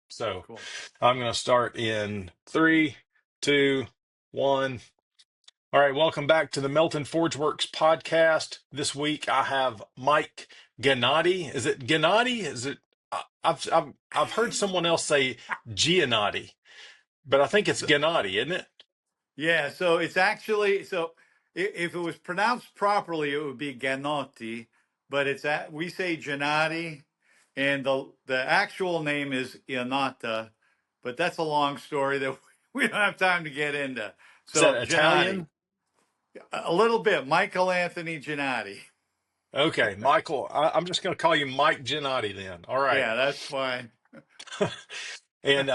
So Cool. I'm going to start in three, two, one. All right, welcome back to the Melton ForgeWorks podcast. This week I have Mike Ganotti. Is it Ganotti? Is it? I've heard someone else say Giannotti, but I think it's So, Ganotti, isn't it? yeah, so it's actually if it was pronounced properly, it would be Ganotti, but we say Gennady, and the actual name is Ianata, but that's a long story that we don't have time to get into. Is that So Gennady, Italian? a little bit, Michael Anthony Gennady. Okay, Michael. I'm just going to call you Mike Ganotti then. All right. Yeah, that's fine. And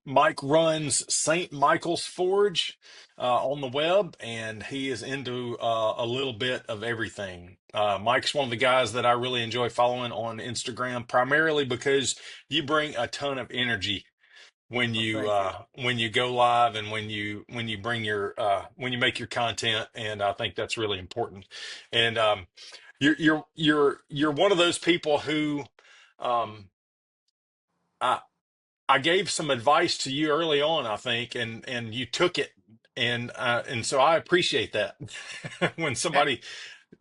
Mike runs St. Michael's Forge on the web, and he is into a little bit of everything. Mike's one of the guys that I really enjoy following on Instagram, primarily because you bring a ton of energy Well, thank you. when you go live and when you bring your when you make your content, and I think that's really important. And you're one of those people who. Um, I gave some advice to you early on, I think, and you took it, and so I appreciate that. When somebody,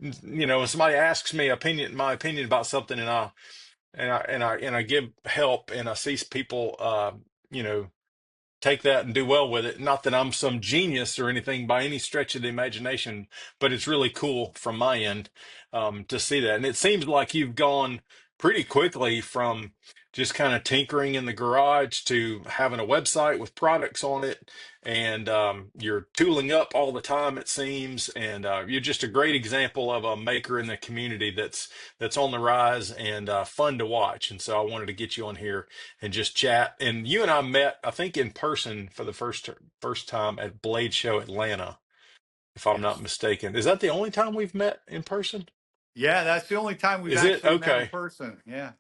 when somebody asks me my opinion about something, and I give help, and I see people, you know, take that and do well with it. Not that I'm some genius or anything by any stretch of the imagination, but it's really cool from my end to see that. And it seems like you've gone pretty quickly from just kind of tinkering in the garage to having a website with products on it, and you're tooling up all the time, it seems. And you're just a great example of a maker in the community that's on the rise and fun to watch. And so I wanted to get you on here and just chat. And you and I met, I think, in person for the first time at Blade Show Atlanta, if I'm not Yes. mistaken. Is that the only time we've met in person? Yeah, that's the only time we've Is it? actually met in Okay. person. Yeah.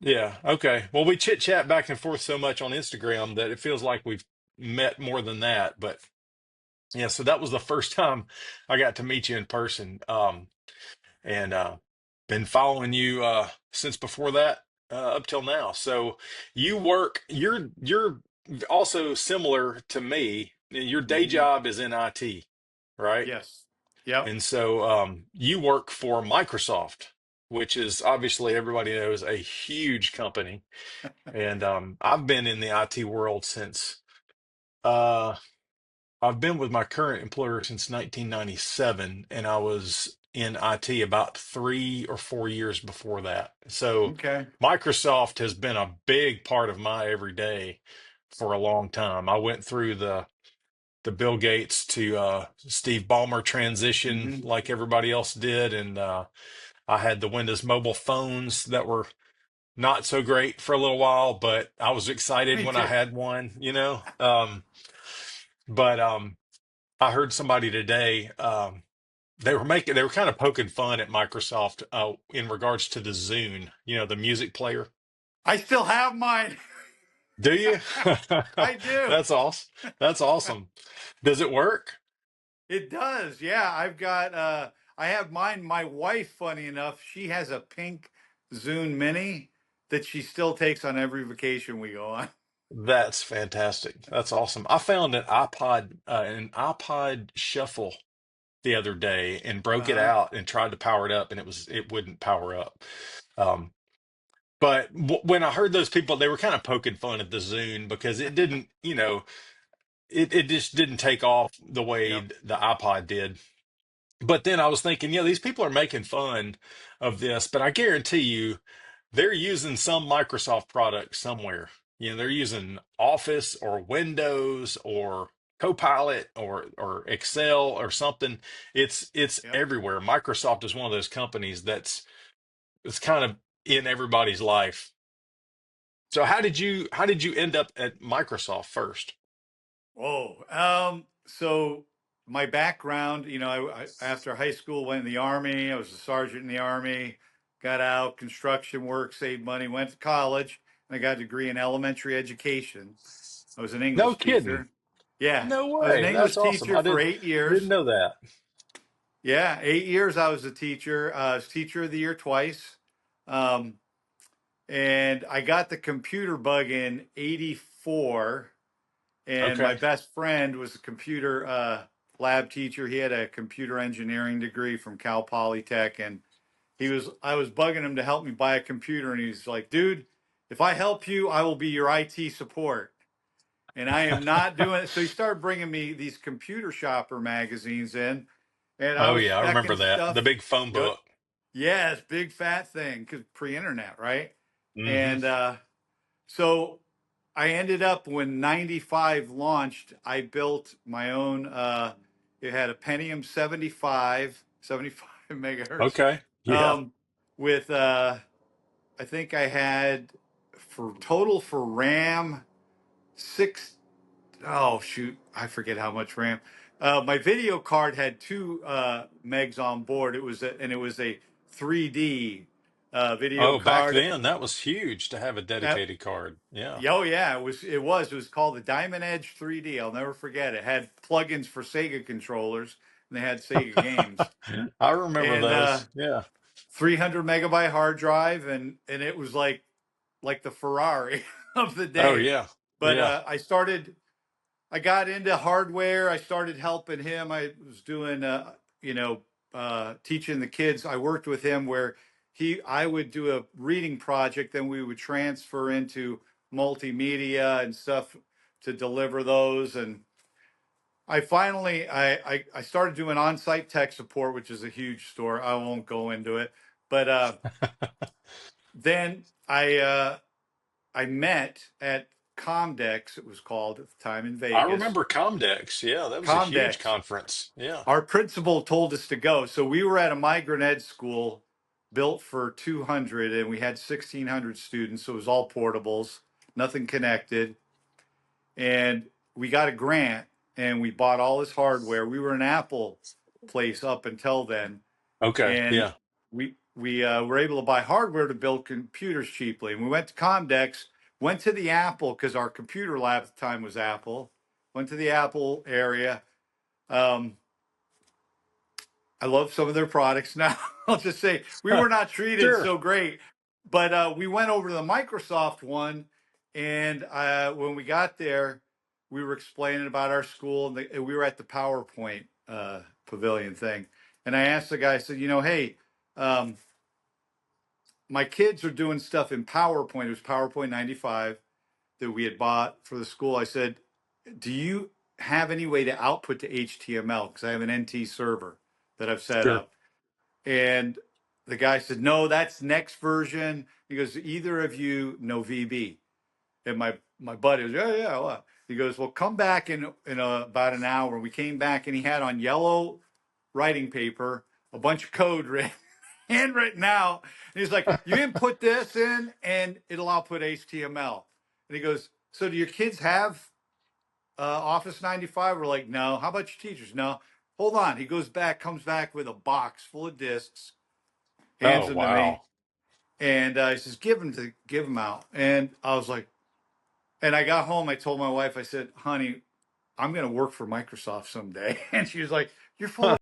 Yeah. Okay. Well, we chit chat back and forth so much on Instagram that it feels like we've met more than that. But yeah, so that was the first time I got to meet you in person. And been following you since before that up till now. So you're also similar to me. Your day Hmm. job is in IT, right? Yes. Yep. And so you work for Microsoft, which is obviously everybody knows a huge company. And I've been in the IT world since uh, I've been with my current employer since 1997, and I was in IT about 3 or 4 years before that. So Okay. Microsoft has been a big part of my everyday for a long time. I went through the Bill Gates to Steve Ballmer transition Hmm. like everybody else did, and I had the Windows mobile phones that were not so great for a little while, but I was excited Me when I too. had one, you know. But I heard somebody today. They were kind of poking fun at Microsoft in regards to the Zune, the music player. I still have mine. Do you? I do. That's awesome. That's awesome. Does it work? It does. Yeah, I have mine. My wife, funny enough, she has a pink Zune Mini that she still takes on every vacation we go on. That's fantastic. That's awesome. I found an iPod Shuffle the other day and broke it Uh-huh. out and tried to power it up, and it wouldn't power up. Um, but when I heard those people, they were kind of poking fun at the Zune because it didn't, it just didn't take off the way Yep. the iPod did. But then I was thinking, these people are making fun of this, but I guarantee you they're using some Microsoft product somewhere. They're using Office or Windows or Copilot or Excel or something. It's Yep. everywhere. Microsoft is one of those companies that's kind of in everybody's life. So how did you end up at Microsoft first? Oh, so my background, after high school, went in the Army. I was a sergeant in the Army, got out, construction work, saved money, went to college, and I got a degree in elementary education. I was an No English kidding. teacher. Yeah, No I was an way. That's English awesome. teacher I for didn't eight didn't years. know that. Yeah, 8 years I was a teacher. I was teacher of the year twice. Um, And I got the computer bug in '84. And my Okay. best friend was a computer lab teacher. He had a computer engineering degree from Cal Polytech, and I was bugging him to help me buy a computer, and he's like, "Dude, if I help you, I will be your IT support." And I am not doing it. So he started bringing me these computer shopper magazines in, and I Oh was yeah, I remember specking that. The stuff. big phone Yep. book. Yes, big fat thing, because pre-internet, right? Hmm. And so I ended up when 95 launched, I built my own. It had a Pentium 75 megahertz, Okay. Yeah. um, with I think I had for total for RAM six oh shoot, I forget how much RAM. My video card had two megs on board. And it was a 3D video Oh, back card. then that was huge to have a Uh, dedicated card. Yeah. oh yeah, it was called the Diamond Edge 3D. I'll never forget it. It had plugins for Sega controllers, and they had Sega games. I remember And those. Yeah. 300 megabyte hard drive, and it was like the Ferrari of the Oh day. yeah. But Yeah. I got into hardware. I started helping him. I was doing, teaching the kids. I worked with him where I would do a reading project, then we would transfer into multimedia and stuff to deliver those. And I started doing on-site tech support, which is a huge store. I won't go into it, but then I met at Comdex, it was called at the time in I Vegas. remember Comdex. Yeah, that was a huge Comdex. conference. Yeah. Our principal told us to go. So we were at a migrant ed school built for 200, and we had 1,600 students. So it was all portables, nothing connected. And we got a grant and we bought all this hardware. We were an Apple place up until then. Okay. And Yeah. we were able to buy hardware to build computers cheaply. And we went to Comdex, went to the Apple because our computer lab at the time was Apple, went to the Apple area. Um, I love some of their products now. I'll just say we were not treated Sure. so great, but we went over to the Microsoft one, and when we got there, we were explaining about our school, and we were at the PowerPoint pavilion thing, and I asked the guy, I said, hey, um, my kids are doing stuff in PowerPoint. It was PowerPoint 95 that we had bought for the school. I said, do you have any way to output to HTML? Because I have an NT server that I've set Sure. up. And the guy said, no, that's next version. He goes, either of you know VB? And my buddy was, yeah, yeah. What? He goes, well, come back in about an hour. We came back and he had on yellow writing paper a bunch of code written, handwritten out. And he's like, you input this in and it'll output HTML. And he goes, so do your kids have Office 95? We're like, no. How about your teachers? No. Hold on. He goes back, comes back with a box full of discs, hands Oh them to me, wow. and he says, give them out." And I was like, and I got home. I told my wife, I said, "Honey, I'm going to work for Microsoft someday." And she was like, "You're full of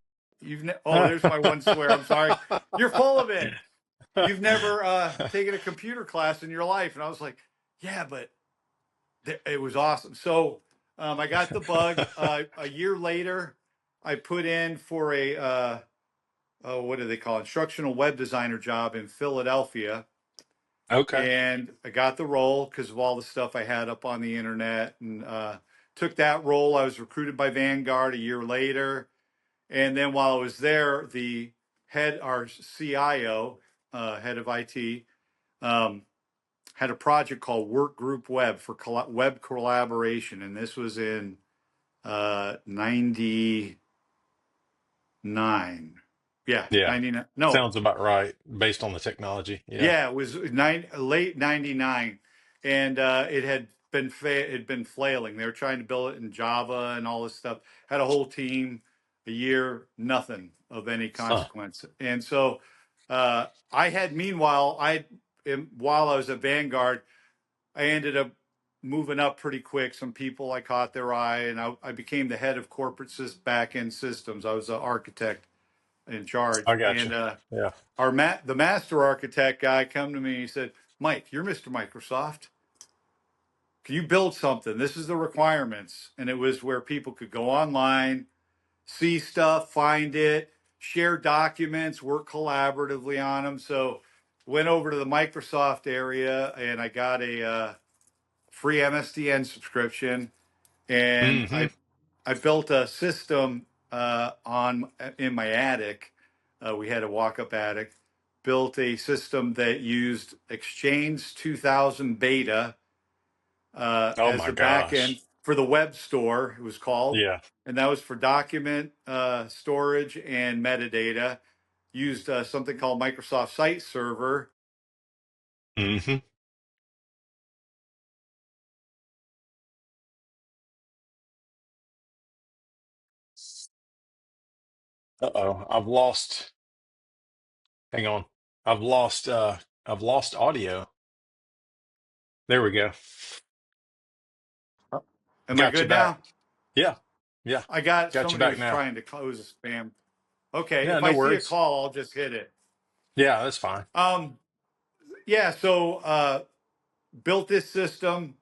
oh, there's my one swear. I'm sorry. You're full of it. You've never taken a computer class in your life." And I was like, "Yeah, but it was awesome." So I got the bug. A year later, I put in for a oh, what do they call it? Instructional web designer job in Philadelphia, Okay. and I got the role because of all the stuff I had up on the internet, and took that role. I was recruited by Vanguard a year later, and then while I was there, our CIO, head of IT, um, had a project called Work Group Web for web collaboration, and this was in '99. Yeah, Yeah. 99. No, Sounds about right based on the technology. Yeah. yeah, it was late '99, and it had been flailing. They were trying to build it in Java and all this stuff. Had a whole team, a year, nothing of any Huh. consequence. And so I had, meanwhile, while I was at Vanguard, I ended up moving up pretty quick. Some people I caught their eye, and I became the head of corporate back end systems. I was the architect in charge, I got you. and Yeah. the master architect guy come to me. He said, Mike, you're Mr. Microsoft. Can you build something? This is the requirements. And it was where people could go online, see stuff, find it, share documents, work collaboratively on them. So went over to the Microsoft area and I got a free MSDN subscription, and Hmm. I built a system on in my attic. We had a walk-up attic. Built a system that used Exchange 2000 Beta Oh as my the back end gosh. for the web store. It was called, Yeah. and that was for document storage and metadata. Used something called Microsoft Site Server. Hmm. Uh-oh. Hang on. I've lost I've lost audio. There we go. Am I Got you good back. now? Yeah. Yeah. I got Got you somebody back was now. trying to close a spam. Okay, Yeah, if no I see a worries. call, I'll just hit it. Yeah, that's fine. Um, yeah, so built this system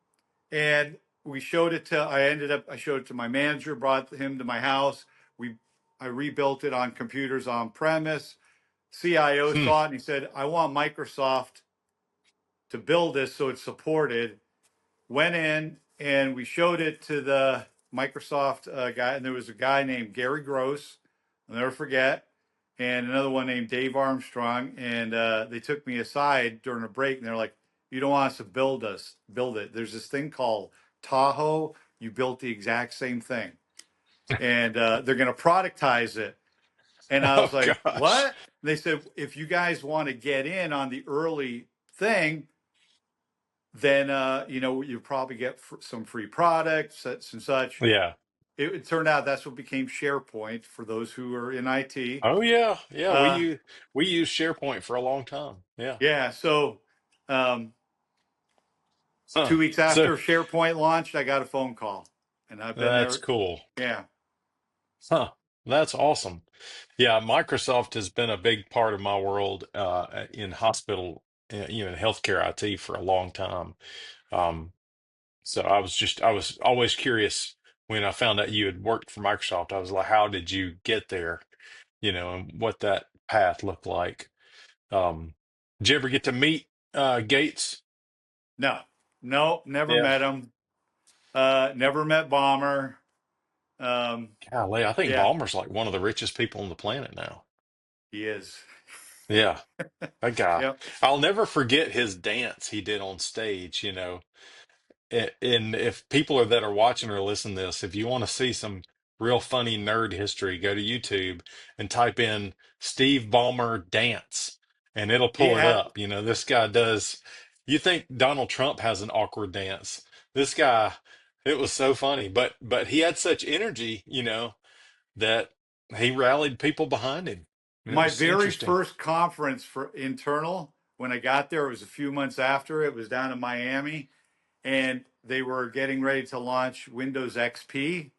and we showed it to I showed it to my manager, brought him to my house. We I rebuilt it on computers on premise. CIO Hmm. saw it and he said, I want Microsoft to build this so it's supported. Went in and we showed it to the Microsoft guy, and there was a guy named Gary Gross, I'll never forget, and another one named Dave Armstrong, and they took me aside during a break, and they're like, "You don't want us to build it. There's this thing called Tahoe. You built the exact same thing, and they're going to productize it." And I Oh was like, gosh. "What?" They said, "If you guys want to get in on the early thing, then you probably get some free products and such." Yeah. It turned out that's what became SharePoint for those who are in IT. Oh yeah. Yeah, Uh, we used SharePoint for a long time. Yeah. yeah, so um, Huh. 2 weeks So after SharePoint launched, I got a phone call, and I've been that's there. cool. Yeah, Huh. That's awesome. Yeah, Microsoft has been a big part of my world in hospital, in healthcare IT for a long time. Um, so I was always curious when I found out you had worked for Microsoft. I was like, how did you get there? And what that path looked like. Um, did you ever get to meet Gates? no, no, never Yeah. met him. Never met Bomber. Um, Golly, I think yeah, Ballmer's like one of the richest people on the planet now. he is. Yeah, that guy. Yep. I'll never forget his dance he did on stage, And if people that are watching or listening to this, if you want to see some real funny nerd history, go to YouTube and type in Steve Ballmer dance, and it'll He pull it had up. This guy does. You think Donald Trump has an awkward dance? This guy, it was so funny, but he had such energy, that he rallied people behind him, and it my was very interesting. first conference for internal. When I got there, it was a few months after. It was down in Miami, and they were getting ready to launch Windows XP.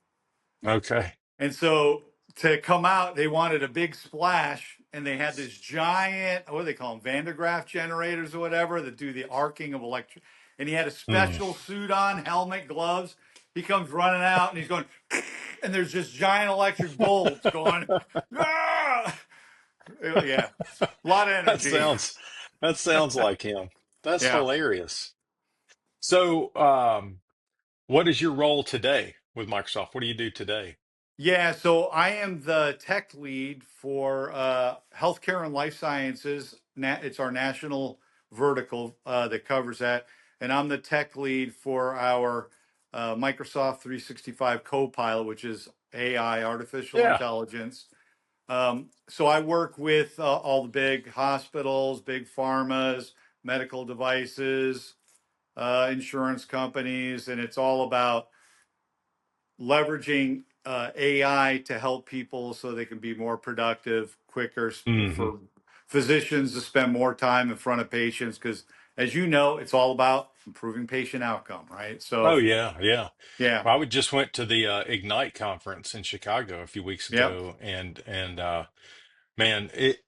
Okay. And so to come out, they wanted a big splash, and they had this giant, what do they call them, Van de Graaff generators or whatever that do the arcing of electric. And he had a Mm. special suit on, helmet, gloves. He comes running out, and he's going, and there's just giant electric bolts going. "Ah!" Yeah, a lot of That energy. sounds that sounds like him. That's Yeah. hilarious. So, what is your role today with Microsoft? What do you do today? Yeah, so I am the tech lead for healthcare and life sciences. It's our national vertical that covers that. And I'm the tech lead for our Microsoft 365 Copilot, which is AI, artificial Yeah. intelligence. So I work with all the big hospitals, big pharmas, medical devices, insurance companies, and it's all about leveraging AI to help people so they can be more productive, quicker, Hmm. for physicians to spend more time in front of patients. Because as you know, it's all about improving patient outcome, right? Oh So, yeah, yeah. yeah, Well, I would just went to the Ignite conference in Chicago a few weeks yep. ago, and man, it.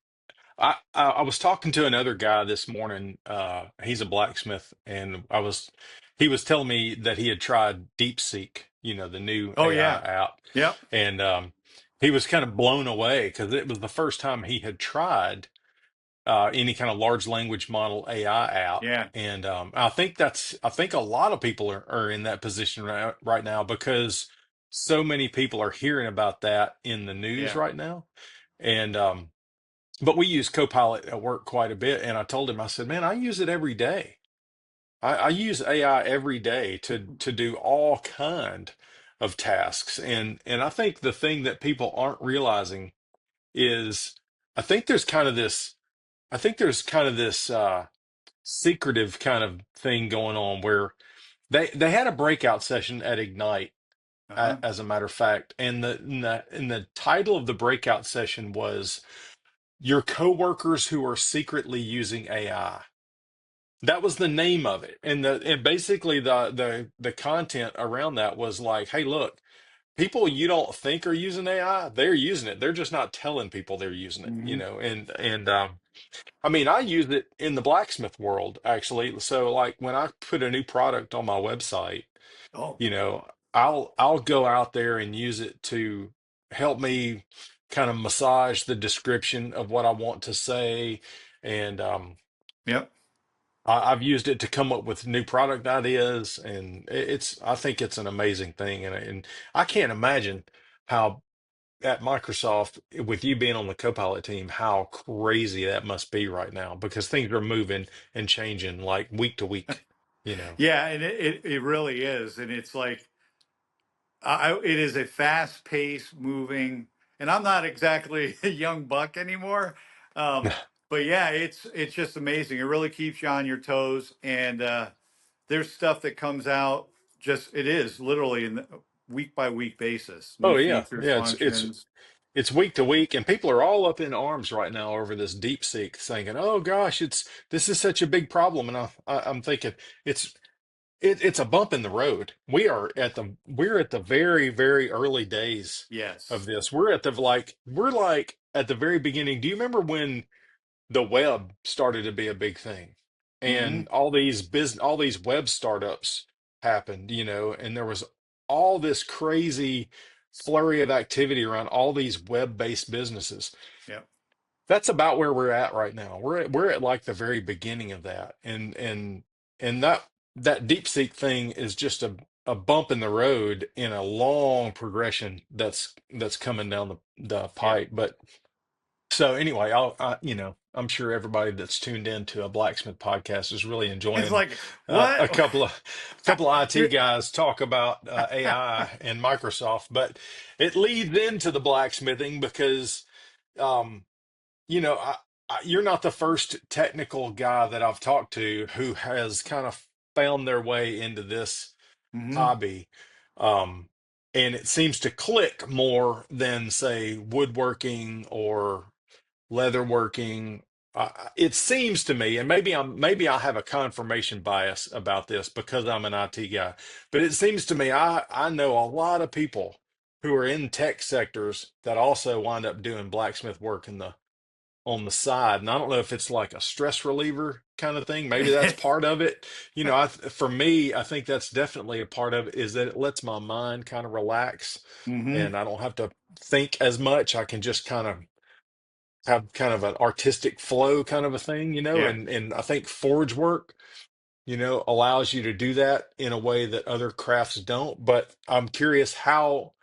I was talking to another guy this morning. He's a blacksmith, and he was telling me that he had tried DeepSeek, the new Oh AI yeah. app, Yep. and he was kind of blown away because it was the first time he had tried any kind of large language model AI app. Yeah. And I think a lot of people are in that position right now because so many people are hearing about that in the news Yeah. right now. And but we use Copilot at work quite a bit. And I told him, I said, man, I use it every day. I use AI every day to do all kind of tasks. And I think the thing that people aren't realizing is I think there's kind of this I think there's kind of this secretive kind of thing going on where they had a breakout session at Ignite, Uh-huh. as a matter of fact, and the title of the breakout session was "Your Coworkers Who Are Secretly Using AI." That was the name of it, and basically the content around that was like, "Hey, look, people you don't think are using AI, they're using it. They're just not telling people they're using it, Hmm. and I mean, I use it in the blacksmith world actually. So like when I put a new product on my website, Oh. you know, I'll go out there and use it to help me kind of massage the description of what I want to say. And Yep. I've used it to come up with new product ideas, and I think it's an amazing thing. And I can't imagine how at Microsoft, with you being on the Copilot team, how crazy that must be right now because things are moving and changing like week to week, you know. Yeah, and it really is, and it's like it is a fast paced moving, and I'm not exactly a young buck anymore. Um, but yeah, it's just amazing. It really keeps you on your toes, and there's stuff that comes out. Just it is literally in the week by week basis. New Oh yeah, features, yeah. functions. It's week to week, and people are all up in arms right now over this deep seek, thinking, "Oh gosh, this is such a big problem." And I'm thinking it's it's a bump in the road. We're at the very, very early days of Yes. this. We're like at the very beginning. Do you remember when the web started to be a big thing Hmm. and all these web startups happened, and there was all this crazy flurry of activity around all these web-based businesses. Yep. That's about where we're at right now. We're at like the very beginning of that, and that DeepSeek thing is just a bump in the road in a long progression that's coming down the Yep. pipe. But so anyway, I'm sure everybody that's tuned in to a blacksmith podcast is really It's enjoying like what? a couple of IT You're- guys talk about AI and Microsoft, but it leads into the blacksmithing because, um, you know, you're not the first technical guy that I've talked to who has kind of found their way into this Mhm. hobby. Um, and it seems to click more than, say, woodworking or leatherworking. It seems to me, and maybe I have a confirmation bias about this because I'm an IT guy, but it seems to me I know a lot of people who are in tech sectors that also wind up doing blacksmith work on the side. And I don't know if it's like a stress reliever kind of thing. Maybe that's part of it. For me, I think that's definitely a part of it is that it lets my mind kind of relax Hmm. and I don't have to think as much. I can just kind of have kind of an artistic flow kind of a thing, Yeah. and I think forge work, allows you to do that in a way that other crafts don't. But I'm curious how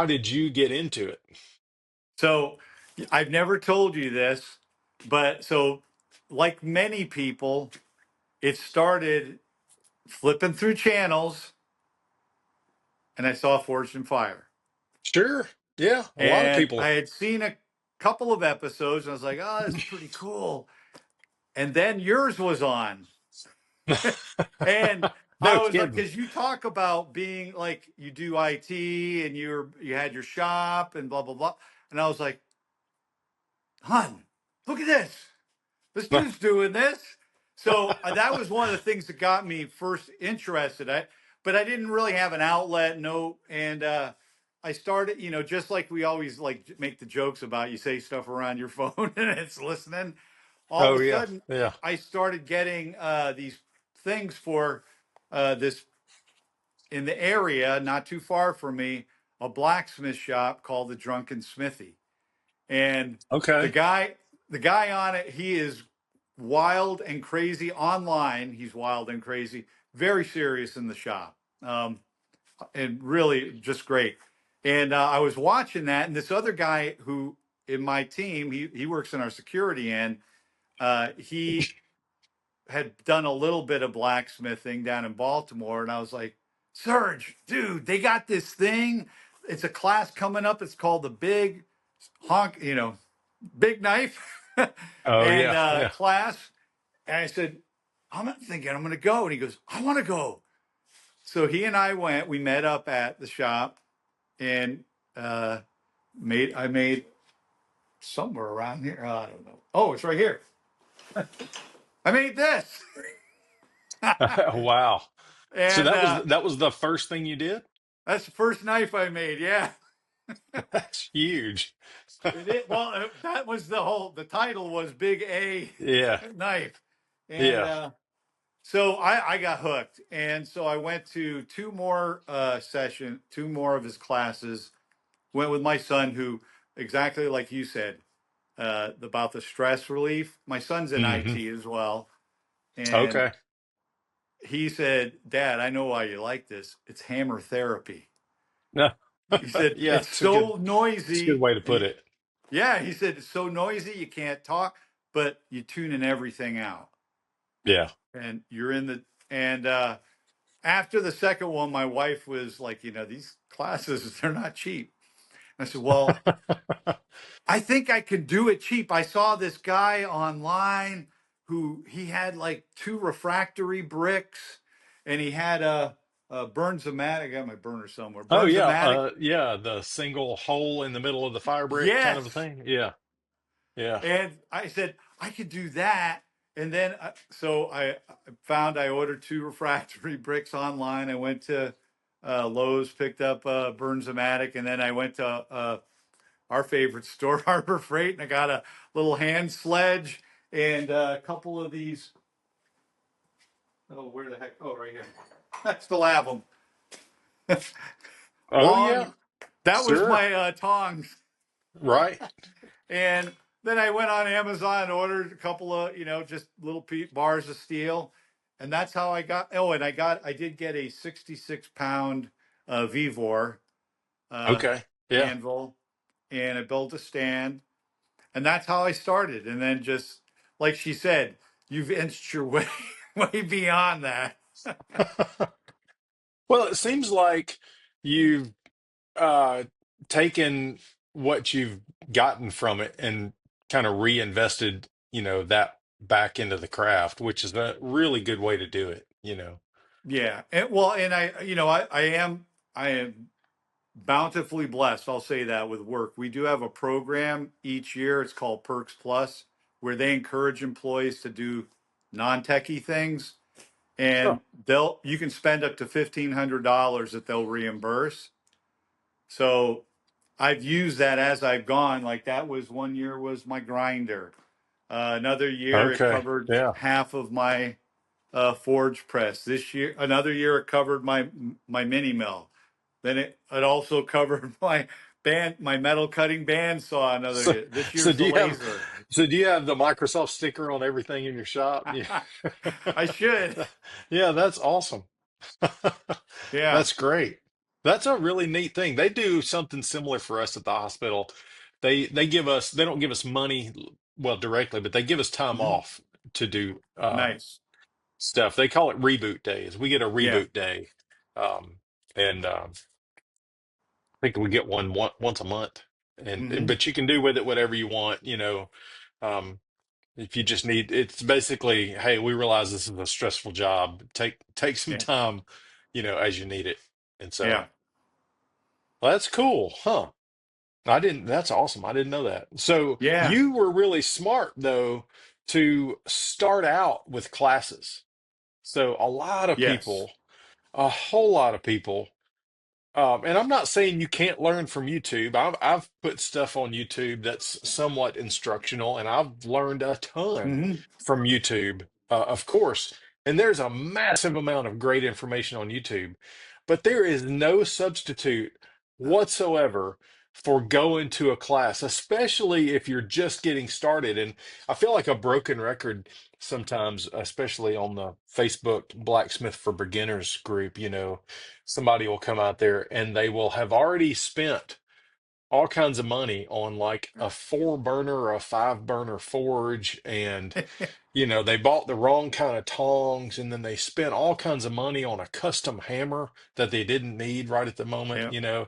did you get into it? So I've never told you this, but so like many people, it started flipping through channels and I saw Forged in Fire. Sure. Yeah, a lot of And I people. had seen a couple of episodes and I was like, oh, that's pretty cool. And then yours was on. And I No was like, kidding. because you talk about being like you do IT and you had your shop and blah blah blah. And I was like, Hun, look at this. This dude's doing this. So that was one of the things that got me first interested. But I didn't really have an outlet, no, and I started, just like we always like make the jokes about, you say stuff around your phone and it's listening. All of Oh a yeah, sudden, yeah. I started getting these things for this in the area, not too far from me, a blacksmith shop called the Drunken Smithy. And the Okay. guy, the guy on it, he is wild and crazy online. He's wild and crazy, very serious in the shop, and really just great. And I was watching that, and this other guy who in my team, he works in our security end. He had done a little bit of blacksmithing down in Baltimore, and I was like, Serge, dude, they got this thing. It's a class coming up. It's called the Big Honk, Big Knife Oh and yeah, yeah. class. And I said, I'm not thinking I'm going to go. And he goes, I want to go. So he and I went. We met up at the shop and uh, I made somewhere around here. I don't know. Oh, it's right here. I made this. Wow. So And that was the first thing you did? that's the first knife I made. Yeah. That's huge. It is. Well, that was the title was Big A Yeah, Knife. And yeah. so I got hooked. And so I went to two more of his classes, went with my son, who exactly like you said, about the stress relief. My son's in Hmm. IT as well. And Okay. he said, Dad, I know why you like this. It's hammer therapy. No. He said, Yeah, it's so it's a good noisy. way to And put it. yeah, he said, it's so noisy, you can't talk, but you tune in everything out. Yeah. And you're in the, and after the second one, my wife was like, these classes, they're not cheap. I said, well, I think I could do it cheap. I saw this guy online who he had like two refractory bricks and he had a Burns-O-Matic. I got my burner somewhere. Oh yeah, Burns-O-Matic. yeah, the single hole in the middle of the fire brick kind of a Yes. thing. Yeah, yeah. And I said, I could do that. And then, so I ordered two refractory bricks online. I went to Lowe's, picked up Burns-O-Matic, and then I went to our favorite store, Harbor Freight, and I got a little hand sledge and a couple of these. Oh, where the heck? Oh, right here. I still have them. Oh yeah, Long. That was sure. my tongs. Right. And then I went on Amazon and ordered a couple of, just little bars of steel. And that's how I got. Oh, and I did get a 66-pound Vevor uh, Okay. Yeah. anvil and I built a stand. And that's how I started. And then just like she said, you've inched your way, way beyond that. Well, it seems like you've uh taken what you've gotten from it and kind of reinvested, that back into the craft, which is a really good way to do it. Yeah. And well, and I am bountifully blessed. I'll say that with work. We do have a program each year. It's called Perks Plus, where they encourage employees to do non-techie things. Sure. And you can spend up to $1,500 that they'll reimburse. So I've used that as I've gone. Like that was one year was my grinder. Another year it Okay. covered Yeah. half of my forge press. This year, another year it covered my mini mill. Then it also covered my metal cutting bandsaw. Another So, year. This so year's do the you have laser. so do you have the Microsoft sticker on everything in your shop? Yeah. I should. Yeah, that's awesome. Yeah. That's great. That's a really neat thing. They do something similar for us at the hospital. They don't give us money, well, directly, but they give us time Mhm. off to do Nice. stuff. They call it reboot days. We get a Yeah. reboot day. And I think we get once a month. And Hmm. but you can do with it whatever you want. Um, if you just need, it's basically, hey, we realize this is a stressful job. Take some Yeah. time, as you need it. And Yeah. so, well, that's cool, huh? That's awesome. I didn't know that. So Yeah. you were really smart though to start out with classes. So a lot of Yes. people, a whole lot of people And I'm not saying you can't learn from YouTube. I've put stuff on YouTube that's somewhat instructional, and I've learned a ton Hmm. from YouTube, of course. And there's a massive amount of great information on YouTube, but there is no substitute whatsoever for going to a class, especially if you're just getting started. And I feel like a broken record sometimes, especially on the Facebook Blacksmith for Beginners group, somebody will come out there and they will have already spent all kinds of money on like a 4 burner or a 5 burner forge, and they bought the wrong kind of tongs, and then they spent all kinds of money on a custom hammer that they didn't need right at the moment, Yeah.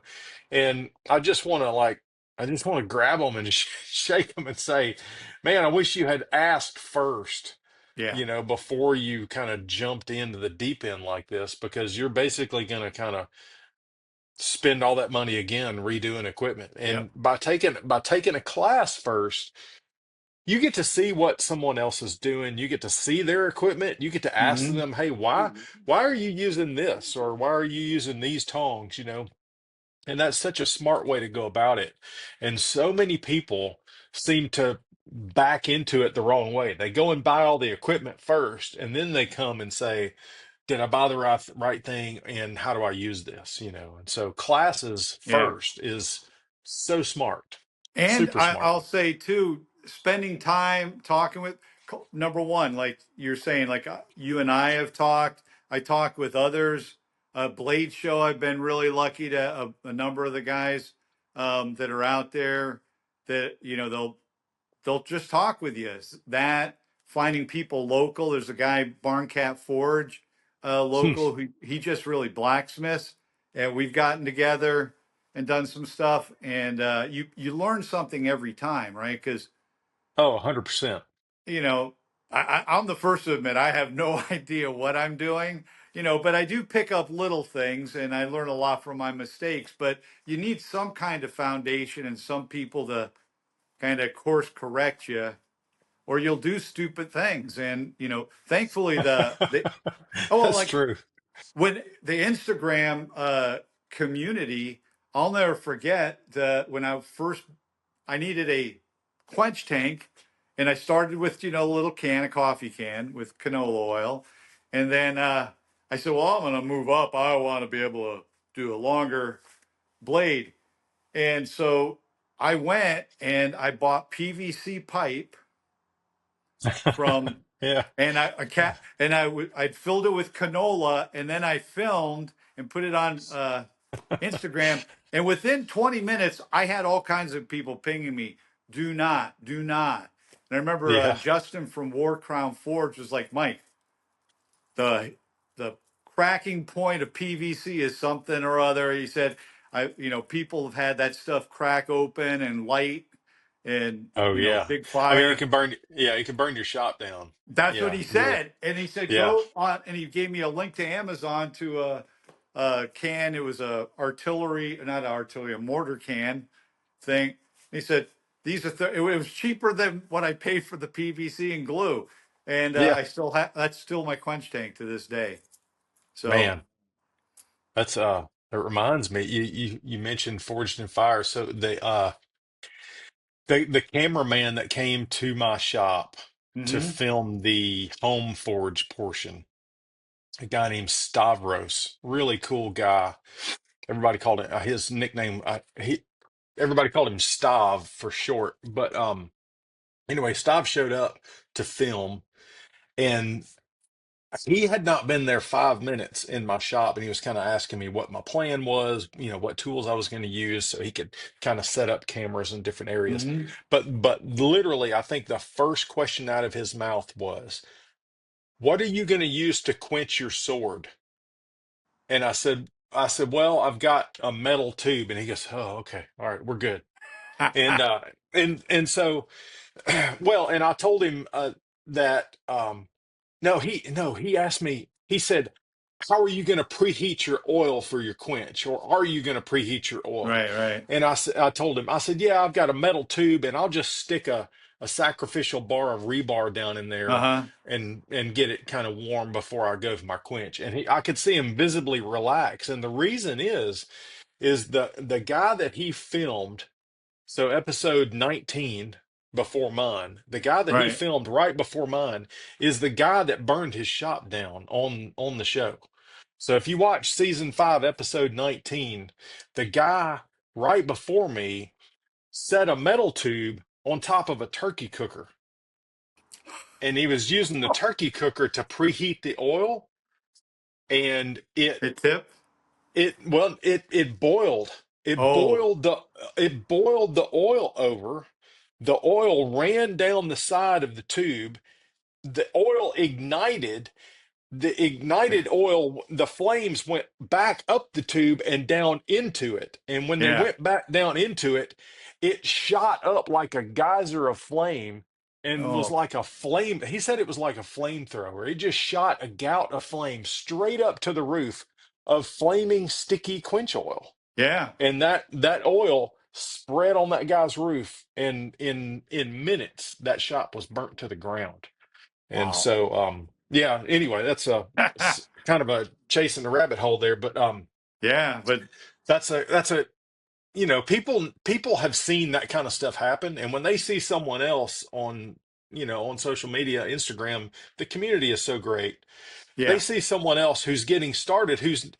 and I just want to grab them and shake them and say, man, I wish you had asked first, Yeah. before you kind of jumped into the deep end like this, because you're basically going to kind of spend all that money again redoing equipment. Yeah. And by taking a class first, you get to see what someone else is doing. You get to see their equipment. You get to ask Hmm. them, "Hey, why are you using this, or why are you using these tongs?" And that's such a smart way to go about it. And so many people seem to back into it the wrong way. They go and buy all the equipment first, and then they come and say, did I buy the right thing, and how do I use this? And so classes Yeah. first is so smart, And super smart. I'll say too, spending time talking with, number one, like you're saying, like you and I have talked. I talked with others. Blade Show, I've been really lucky to a number of the guys that are out there that they'll just talk with you. That finding people local. There's a guy Barncat Forge, local who he just really blacksmiths, and we've gotten together and done some stuff. And you learn something every time, right? Because Oh, 100%. you know I'm the first to admit I have no idea what I'm doing. But I do pick up little things and I learn a lot from my mistakes. But you need some kind of foundation and some people to kind of course correct you or you'll do stupid things. And thankfully the oh well, That's like true. when the Instagram community, I'll never forget the when I needed a quench tank, and I started with a little can, a coffee can with canola oil, and then I said, well, I'm going to move up. I want to be able to do a longer blade, and so I went and I bought PVC pipe from Yeah. and I'd filled it with canola and then I filmed and put it on Instagram, and within 20 minutes I had all kinds of people pinging me, do not. And I remember Yeah. Justin from War Crown Forge was like, Mike, the the cracking point of PVC is something or other. He said, people have had that stuff crack open and light and Oh, yeah. big I mean, fire. it can burn your shop down. That's what Yeah, he really. said. And he said, Yeah. go on. And he gave me a link to Amazon to a can. It was not artillery, a mortar can thing. He said, these are, it was cheaper than what I paid for the PVC and glue. And Yeah. I still have, that's still my quench tank to this day. So, Man, that's it reminds me, you mentioned Forged in Fire. So the cameraman that came to my shop to mhm. film the home forge portion, a guy named Stavros, really cool guy. Everybody called him his nickname. Everybody called him Stav for short. But anyway, Stav showed up to film, and he had not been there 5 minutes in my shop, and he was kind of asking me what my plan was, what tools I was going to use, so he could kind of set up cameras in different areas. Mhm. But literally, I think the first question out of his mouth was, "What are you going to use to quench your sword?" And I said, well, I've got a metal tube. And he goes, oh, okay. All right, we're good. And so well, and I told him that no, he asked me, he said, how are you going to preheat your oil for your quench? Or are you going to preheat your oil? Right, right. And I told him, I said, yeah, I've got a metal tube, and I'll just stick a a sacrificial bar of rebar down in there Uh-huh. and get it kind of warm before I go for my quench. And I could see him visibly relax. And the reason is the guy that he filmed, so episode 19 before mine, the guy that he Right. filmed right before mine is the guy that burned his shop down on the show. So if you watch season 5, episode 19, the guy right before me set a metal tube on top of a turkey cooker, and he was using the turkey cooker to preheat the oil, and It tip. it boiled. It Oh, boiled the oil over. The oil ran down the side of the tube. The oil ignited. The ignited oil, the flames went back up the tube and down into it. And when they yeah. went back down into it, it shot up like a geyser of flame and was Oh, like a flame. He said it was like a flamethrower. It just shot a gout of flame straight up to the roof of flaming, sticky quench oil. yeah. And that oil spread on that guy's roof, and in minutes, that shop was burnt to the ground. And Wow. so, yeah, anyway, that's kind of a chasing the rabbit hole there, but Yeah, but that's a people have seen that kind of stuff happen, and when they see someone else on on social media, Instagram, the community is so great. They yeah, see someone else who's getting started, who's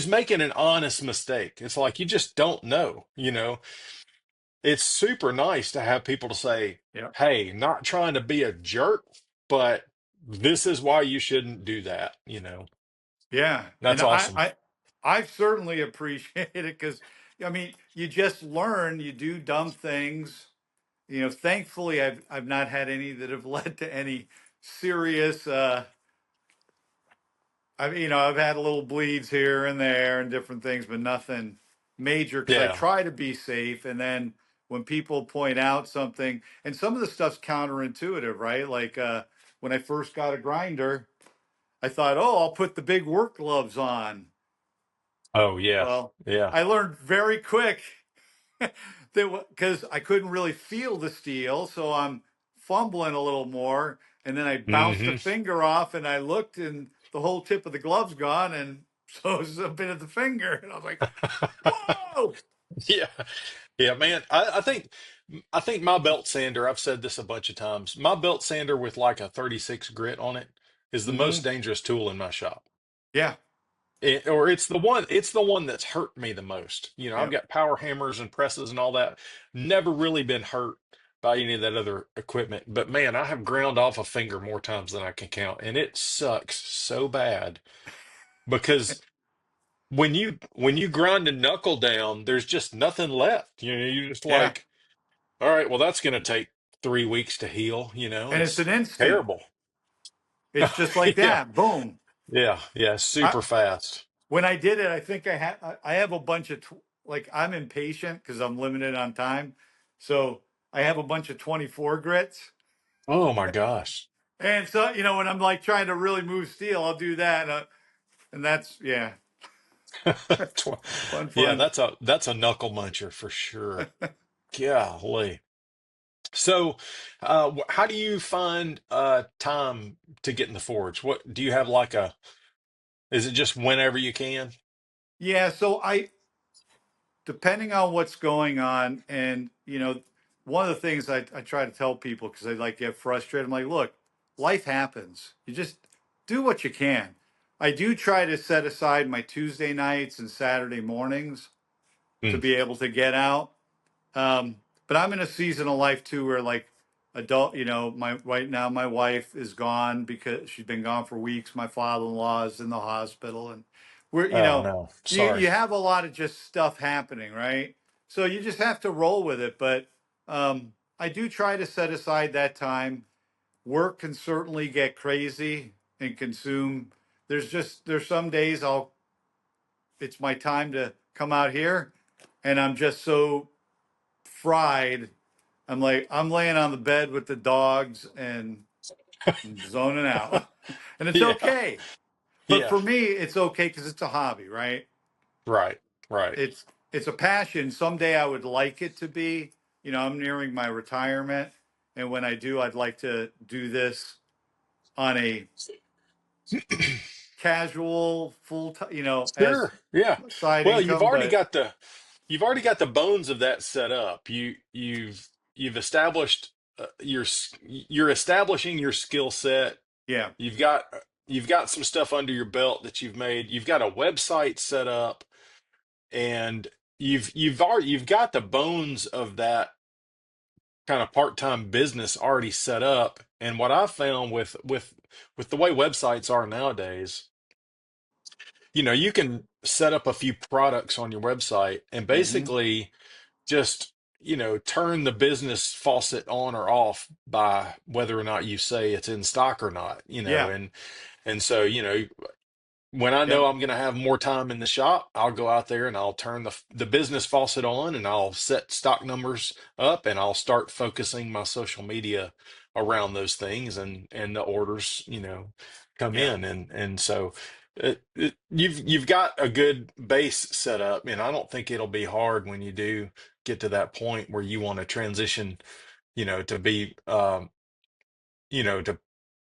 making an honest mistake. It's like you just don't know. It's super nice to have people to say, yeah, hey, not trying to be a jerk, but this is why you shouldn't do that. yeah. And That's awesome. I certainly appreciate it because, I mean, you just learn, you do dumb things. Thankfully, I've not had any that have led to any serious. I've had little bleeds here and there and different things, but nothing major because I Yeah. try to be safe. And then when people point out something, and some of the stuff's counterintuitive, right? Like when I first got a grinder, I thought, oh, I'll put the big work gloves on. Oh, yeah. Well, Yeah. I learned very quick that because I couldn't really feel the steel, so I'm fumbling a little more, and then I bounced a Hmm. finger off, and I looked, and the whole tip of the glove's gone, and so is a bit of the finger, and I was like, "Whoa!" Yeah. Yeah, man. I think my belt sander, I've said this a bunch of times. My belt sander with like a 36 grit on it is the most Hmm. dangerous tool in my shop. Yeah, Or it's the one that's hurt me the most. I've yeah, got power hammers and presses and all that. Never really been hurt by any of that other equipment. But man, I have ground off a finger more times than I can count, and it sucks so bad because when you grind a knuckle down, there's just nothing left. You're just yeah, like, all right, well, that's gonna take 3 weeks to heal. and it's It's an instant. terrible. It's just like Yeah, that. Boom. yeah, yeah, I, super fast. when I did it, I think I have a bunch of like I'm impatient because I'm limited on time, so I have a bunch of 24 grits. Oh my gosh. And so, when I'm like trying to really move steel, I'll do that. And that's, yeah, Tw- fun, Yeah, fun. that's a knuckle muncher for sure. Golly. So, how do you find time to get in the forge? What do you have like is it just whenever you can? Yeah. So depending on what's going on, and, one of the things I try to tell people because they like get frustrated, I'm like, look, life happens. You just do what you can. I do try to set aside my Tuesday nights and Saturday mornings to Mm. be able to get out. Um, but I'm in a season of life too where like adult, my right now my wife is gone because she's been gone for weeks. My father-in-law is in the hospital, and we're Oh no, sorry. you have a lot of just stuff happening, right? So you just have to roll with it. But I do try to set aside that time. Work can certainly get crazy and consume. There's some days it's my time to come out here, and I'm just so fried. I'm like, I'm laying on the bed with the dogs and zoning out. And it's Yeah, okay. But yeah, for me, it's okay because it's a hobby, right? right, right. It's a passion. Someday I would like it to be. I'm nearing my retirement. And when I do, I'd like to do this on a casual, full time, as Sure. Yeah. side Well, you've income. already But got the bones of that set up. You've established you're establishing your skill set. yeah, You've got you've got some stuff under your belt that you've made. You've got a website set up, and you've got the bones of that kind of part-time business already set up. And what I've found with the way websites are nowadays, you can set up a few products on your website and hmm basically just, turn the business faucet on or off by whether or not you say it's in stock or not, yeah, and so, when I know yep, I'm going to have more time in the shop, I'll go out there and I'll turn the business faucet on and I'll set stock numbers up and I'll start focusing my social media around those things and the orders, come yeah, in and so you've got a good base set up, and I don't think it'll be hard when you do get to that point where you want to transition, to be to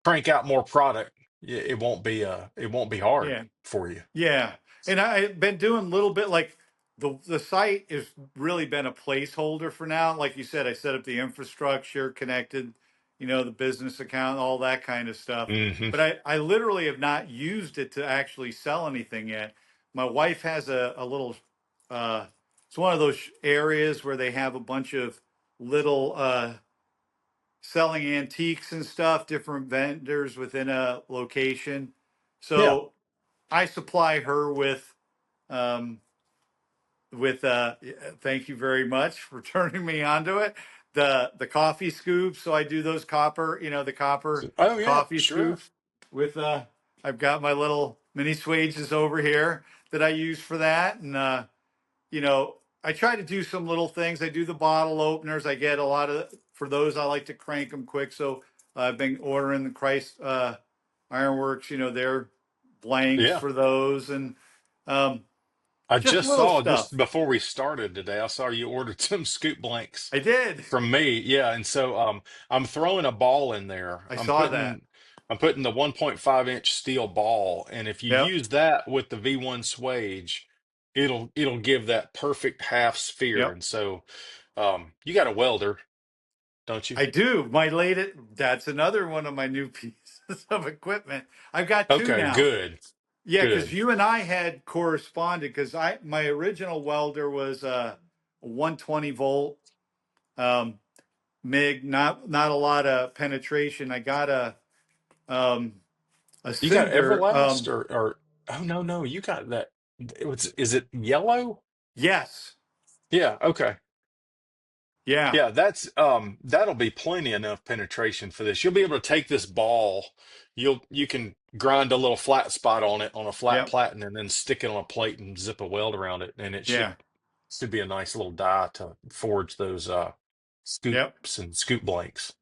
crank out more product. It won't be hard yeah. for you. Yeah, and I've been doing a little bit like the site has really been a placeholder for now. Like you said, I set up the infrastructure, connected, the business account, all that kind of stuff. Hmm. But I literally have not used it to actually sell anything yet. My wife has a little. It's one of those areas where they have a bunch of little selling antiques and stuff, different vendors within a location. Yeah, So I supply her um, with thank you very much for turning me onto it. The coffee scoops. So I do those copper, the copper oh yeah, coffee sure. scoops with I've got my little mini swages over here that I use for that. And you know, I try to do some little things. I do the bottle openers. I get a lot of for those. I like to crank them quick. So I've been ordering the Christ Ironworks. Their blanks Yeah, for those and um, I just just little saw, stuff. just before we started today, I saw you ordered some scoop blanks I did. from me. Yeah, and so I'm throwing a ball in there. I I'm saw that. putting I'm putting the 1.5-inch steel ball, and if you Yep. use that with the V1 swage, it'll give that perfect half sphere. Yep. And so you got a welder, don't you? I do. My latest. That's another one of my new pieces of equipment. I've got two Okay, now. good, Yeah, because good. you and I had corresponded because my original welder was a 120 volt um, MIG, not a lot of penetration. I got um, a You got Cinder. Everlast or oh no, no, you got that. Is it yellow? Yes, Yeah, okay. yeah, Yeah, that'll be plenty enough penetration for this. You'll be able to take this ball, you can grind a little flat spot on it on a flat yep, platen and then stick it on a plate and zip a weld around it, and it should yeah, should be a nice little die to forge those yep, scoops and scoop blanks.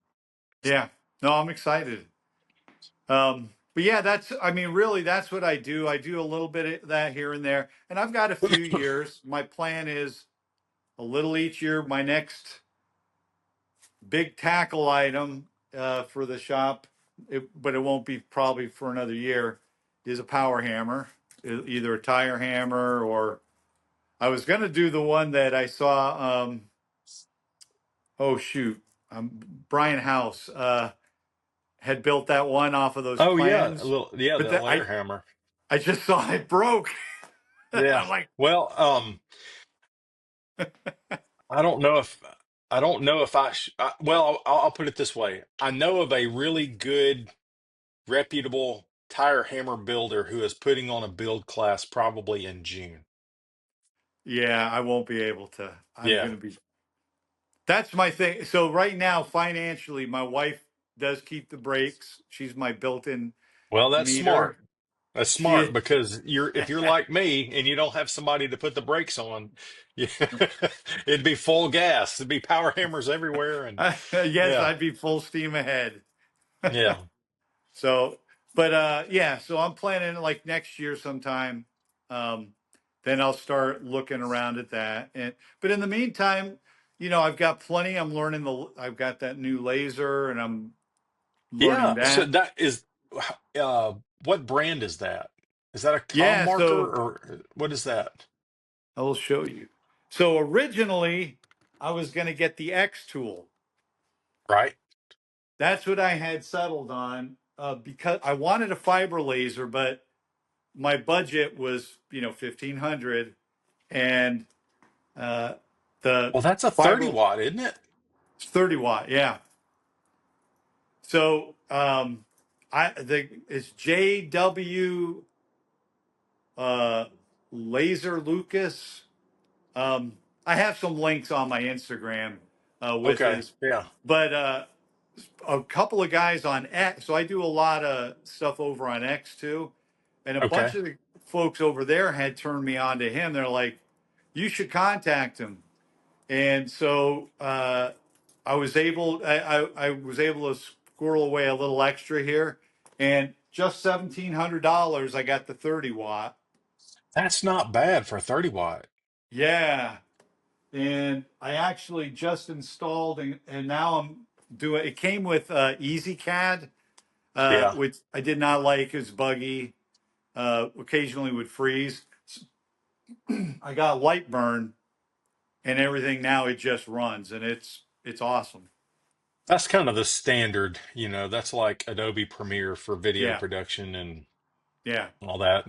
yeah. No, I'm excited. But yeah, I mean, really, that's what I do. I do a little bit of that here and there, and I've got a few years. My plan is a little each year. My next big tackle item for the shop, but it won't be probably for another year, is a power hammer, either a tire hammer or I was going to do the one that I saw. Oh, shoot. Brian House had built that one off of those Oh yeah, plans, but the layer hammer. I just saw it broke. Yeah. I'm like, Well, I don't know if I don't know if well, I'll put it this way. I know of a really good, reputable tire hammer builder who is putting on a build class probably in June. yeah, I won't be able to. I'm Yeah. going to be. That's my thing. So right now, financially, my wife does keep the brakes. She's my built-in Well, that's meter. smart. That's smart She, because if you're like me and you don't have somebody to put the brakes on, you, it'd be full gas. It'd be power hammers everywhere, and yes, yeah, I'd be full steam ahead. yeah. So, but yeah, so I'm planning like next year sometime. Um, then I'll start looking around at that. But in the meantime, I've got plenty. I've got that new laser and I'm learning Yeah. So that. that is, uh, what brand is that? Is that a com Yeah, marker so or what is that? I will show you. So originally I was going to get the X tool. Right. That's what I had settled on because I wanted a fiber laser, but my budget was, 1500 and uh, the Well, that's a 30 fiber watt, isn't it? 30 watt. Yeah. So it's JW uh, Laser Lucas. Um, I have some links on my Instagram with Okay. his, Yeah. but a couple of guys on X. So I do a lot of stuff over on X too, and a bunch Okay. of the folks over there had turned me on to him. They're like, "You should contact him." And so I was able to squirrel away a little extra here, and just $1,700 I got the 30 watt. That's not bad for a 30 watt. Yeah, and I actually just installed and now I'm doing. It came with EasyCAD, Yeah. which I did not like. It's buggy. Occasionally would freeze. I got Lightburn and everything now. It just runs and it's awesome. That's kind of the standard, that's like Adobe Premiere for video Yeah, production and yeah, all that.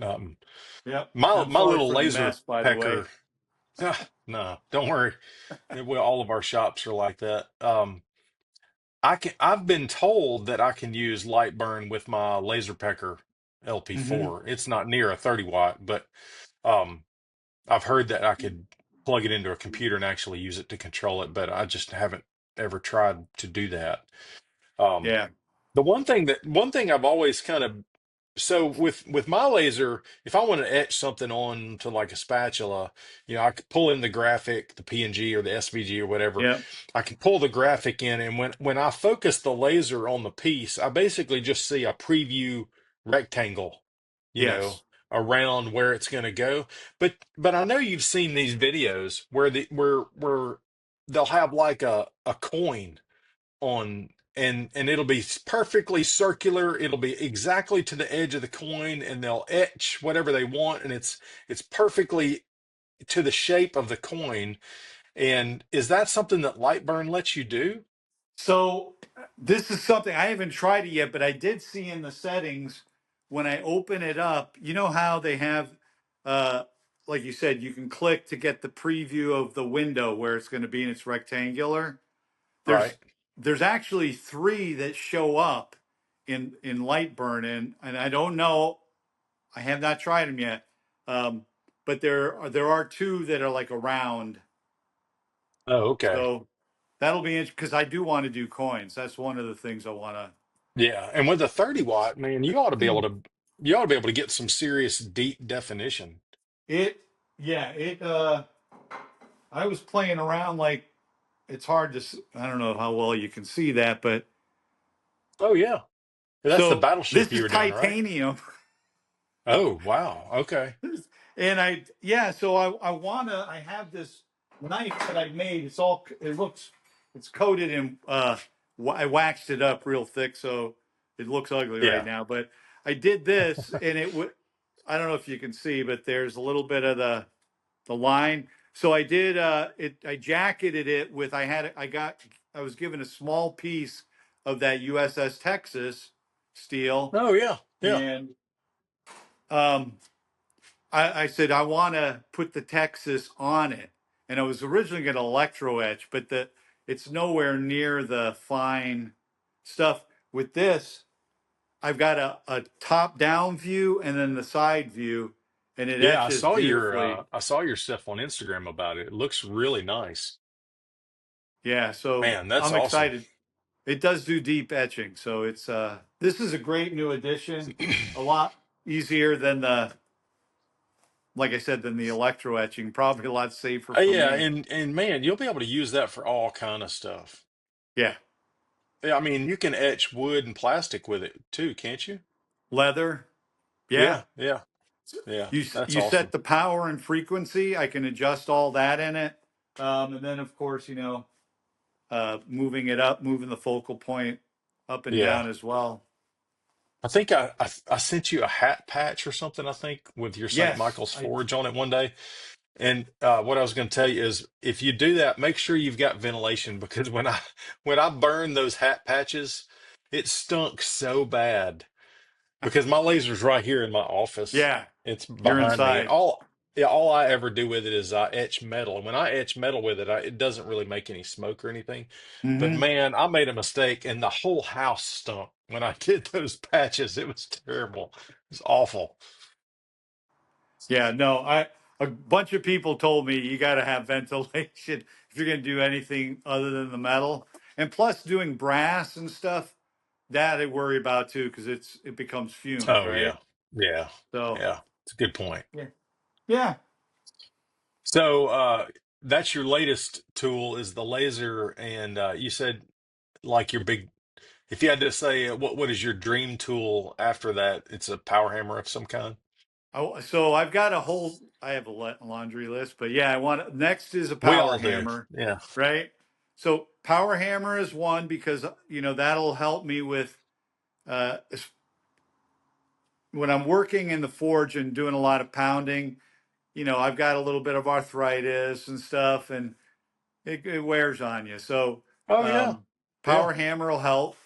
yep. I'm My sorry little for the laser mess, by the way. pecker. No, don't worry. All of our shops are like that. I've been told that I can use Lightburn with my laser pecker Hmm. LP4. It's not near a 30 watt, but um, I've heard that I could plug it into a computer and actually use it to control it, but I just haven't ever tried to do that. Um, Yeah, one thing I've always kind of, so with my laser, if I want to etch something on to like a spatula, I could pull in the graphic, the PNG or the SVG or whatever. yeah, I can pull the graphic in, and when I focus the laser on the piece, I basically just see a preview rectangle, you know, yes. around where it's going to go. But I know you've seen these videos where where they'll have like a coin on, and it'll be perfectly circular, it'll be exactly to the edge of the coin, and they'll etch whatever they want, and it's perfectly to the shape of the coin. And is that something that Lightburn lets you do? So this is something I haven't tried it yet, but I did see in the settings when I open it up. You know how they have, uh, like you said, you can click to get the preview of the window where it's going to be and it's rectangular. Right. There's actually three that show up in Lightburn, and I don't know. I have not tried them yet, um, but there are two that are like around. Oh, okay. So that'll be interesting because I do want to do coins. That's one of the things I want Yeah, and with a 30 watt, man, to. you ought to be able to get some serious deep definition. It, yeah, I was playing around like it's hard to. I don't know how well you can see that, but Oh yeah. That's the so battleship this you is were doing, right? titanium. Oh, wow. Okay. And so I have this knife that I made. It's coated in, I waxed it up real thick. So it looks ugly right Yeah. now, but I did this and I don't know if you can see, but there's a little bit of the line. So I did, I jacketed it with, I was given a small piece of that USS Texas steel Oh yeah. Yeah. and, um, I said I want to put the Texas on it, and I was originally going to electro etch, but it's nowhere near the fine stuff. With this, I've got a top down view and then the side view, and it Yeah, etches beautifully. I saw your stuff on Instagram about it. It looks really nice. Yeah, so Man, that's I'm awesome. excited. It does do deep etching, so it's this is a great new addition. A lot easier than like I said, than the electro etching. Probably a lot safer for Yeah, me. and man, you'll be able to use that for all kind of stuff. Yeah, Yeah, I mean, you can etch wood and plastic with it too, can't you? leather. Yeah. Yeah, yeah, yeah. That's You set awesome. the power and frequency. I can adjust all that in it. And then of course, moving it up, moving the focal point up and Yeah. down as well. I think I sent you a hat patch or something, I think, with your St. Yes, Michael's Forge on it one day. And what I was going to tell you is if you do that, make sure you've got ventilation because when I burned those hat patches, it stunk so bad because my laser's right here in my office. yeah, It's you're behind me, and inside. all I ever do with it is I etch metal. And when I etch metal with it, it doesn't really make any smoke or anything. But Hmm. man, I made a mistake, and the whole house stunk when I did those patches. It was terrible. It was awful. Yeah, no, a bunch of people told me you got to have ventilation if you're going to do anything other than the metal, and plus doing brass and stuff that I worry about too because it becomes fumes, Oh right? yeah, yeah, So yeah. It's a good point. yeah, yeah. So that's your latest tool is the laser, and you said like your big. If you had to say what is your dream tool after that, it's a power hammer of some kind. So I've got a whole I have a laundry list, but yeah, I want next is a We power all do. hammer, Yeah. right? So power hammer is one because that'll help me with uh, when I'm working in the forge and doing a lot of pounding. I've got a little bit of arthritis and stuff, and it wears on you. So, Oh yeah. um, Yeah. power hammer will help.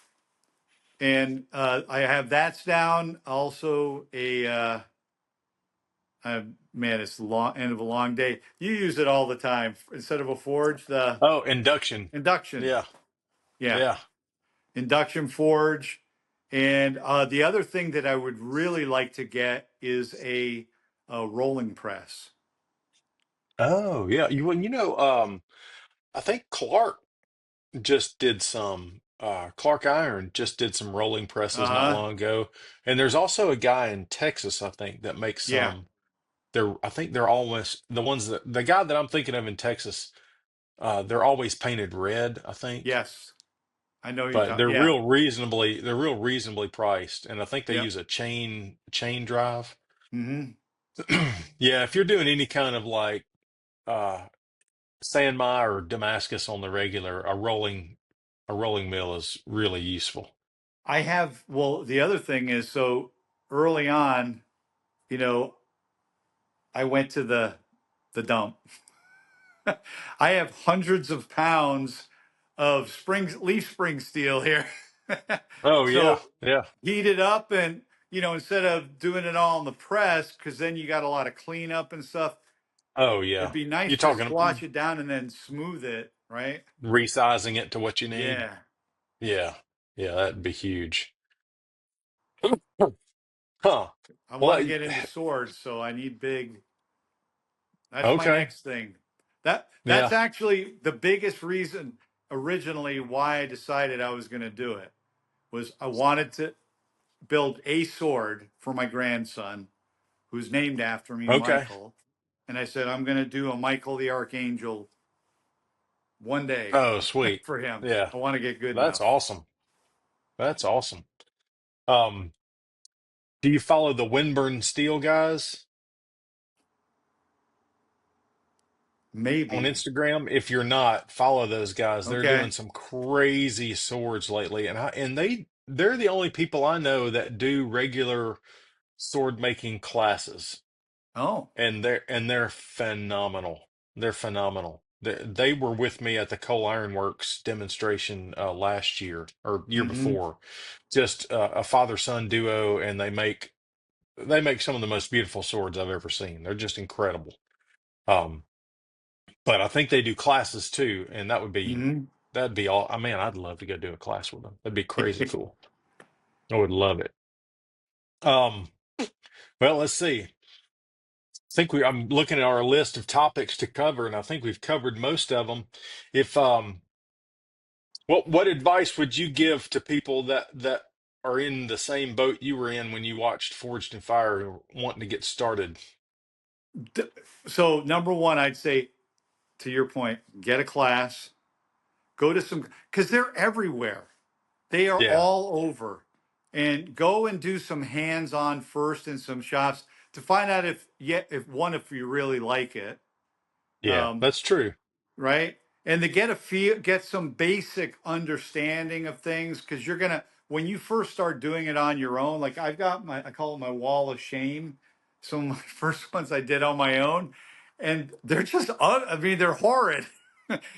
And I have that's down. Also, man, it's the long end of a long day. You use it all the time instead of a forge, the Oh, induction. induction. Yeah. Yeah, Yeah. induction forge. And the other thing that I would really like to get is a rolling press. Oh yeah. I think Clark Iron just did some rolling presses not Uh huh. long ago. And there's also a guy in Texas, I think, that makes Yeah. some. I think they're almost the ones that the guy that I'm thinking of in Texas, they're always painted red, I think. Yes. I know you're But talking. Yeah. they're real reasonably priced. And I think they Yep. use a chain drive. Hmm. Yeah, if you're doing any kind of like uh San Mi or Damascus on the regular, a rolling mill is really useful. Well, the other thing is, so early on, you know, I went to the dump. I have hundreds of pounds of leaf spring steel here. Oh yeah, So yeah. heat it up and, instead of doing it all in the press, because then you got a lot of cleanup and stuff, Oh it'd yeah. be nice You're to talking squash it down and then smooth it, right? resizing it to what you need. Yeah. Yeah. Yeah, that'd be huge. Huh. I want to Well, get into swords, so I need big. That's my okay. next thing. That's Yeah. actually the biggest reason originally why I decided I was going to do it was I wanted to build a sword for my grandson who's named after me, Okay. Michael. And I said I'm going to do a Michael the Archangel one day Oh, sweet. for him. Yeah. I want to get good That's enough. awesome. That's awesome. Um, do you follow the Windburn Steel guys on Maybe. Instagram? If you're not, follow those guys. They're doing Okay. some crazy swords lately, they're the only people I know that do regular sword making classes, Oh. and they're phenomenal. They're phenomenal. They were with me at the Coal Iron Works demonstration last year or year Mm-hmm. before. Just a father son duo, and they make some of the most beautiful swords I've ever seen. They're just incredible. Um, but I think they do classes too, and Mm-hmm. that'd be all. I mean, I'd love to go do a class with them. That'd be crazy cool. I would love it. Um, well, let's see. I'm looking at our list of topics to cover, and I think we've covered most of them. If what advice would you give to people that are in the same boat you were in when you watched Forged in Fire and wanting to get started? So number one, I'd say to your point, get a class, go to some because they're everywhere. They are Yeah, all over. And go and do some hands-on first in some shops to find out if you really like it. yeah, Um, that's true. right? And to get a feel, get some basic understanding of things, because you're gonna when you first start doing it on your own. Like I've got I call it my wall of shame. Some of my first ones I did on my own, and they're just, I mean, they're horrid,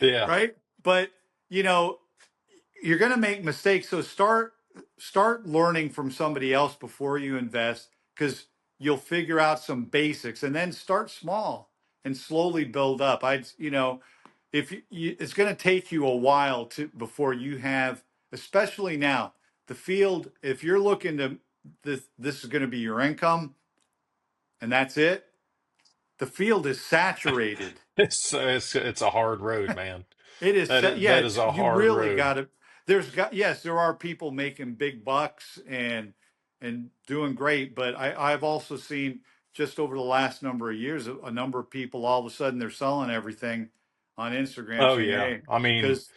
Yeah. right? But you know, you're going to make mistakes, so start learning from somebody else before you invest, because you'll figure out some basics, and then start small and slowly build up. If it's going to take you a while to before you have, especially now, the field, if you're looking to, this is going to be your income and that's it, the field is saturated. It's a hard road, man. It is, yeah. That is a You hard really road. got to. Yes, there are people making big bucks and doing great, but I've also seen just over the last number of years a number of people all of a sudden they're selling everything on Instagram Oh saying, yeah. "Hey," I mean, because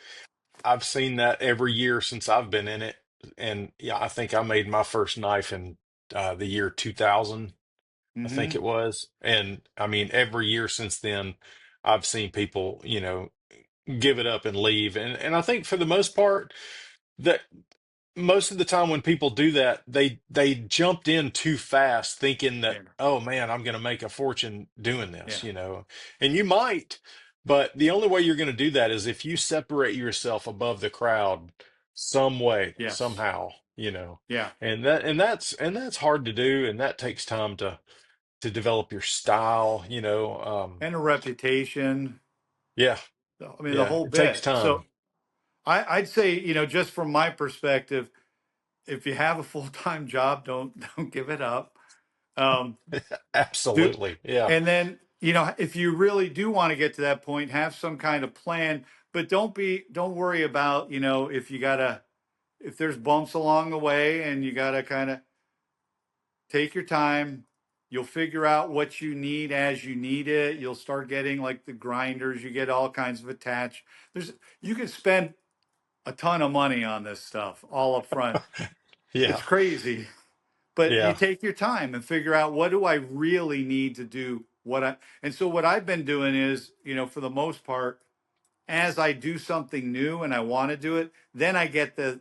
I've seen that every year since I've been in it. And yeah, I think I made my first knife in the year 2000, I think hmm it was. And I mean, every year since then, I've seen people, give it up and leave. And I think for the most part, that most of the time when people do that, they jumped in too fast, thinking that, yeah, oh man, I'm going to make a fortune doing yeah, this. And you might, but the only way you're going to do that is if you separate yourself above the crowd some way, yes, somehow. yeah, And that's hard to do, and that takes time to develop your style. and a reputation. Yeah, I mean, the yeah, whole it takes bit. time. So I'd say, just from my perspective, if you have a full-time job, don't give it up. Um, do Absolutely. Yeah, and then, if you really do want to get to that point, have some kind of plan, but don't worry about, if there's bumps along the way and you gotta kind of take your time. You'll figure out what you need as you need it. You'll start getting like the grinders, you get all kinds of attached. You can spend a ton of money on this stuff all up front. yeah, It's crazy. But you yeah. take your time and figure out, what do I really need to do, and so what I've been doing is, for the most part, as I do something new and I want to do it, then I get the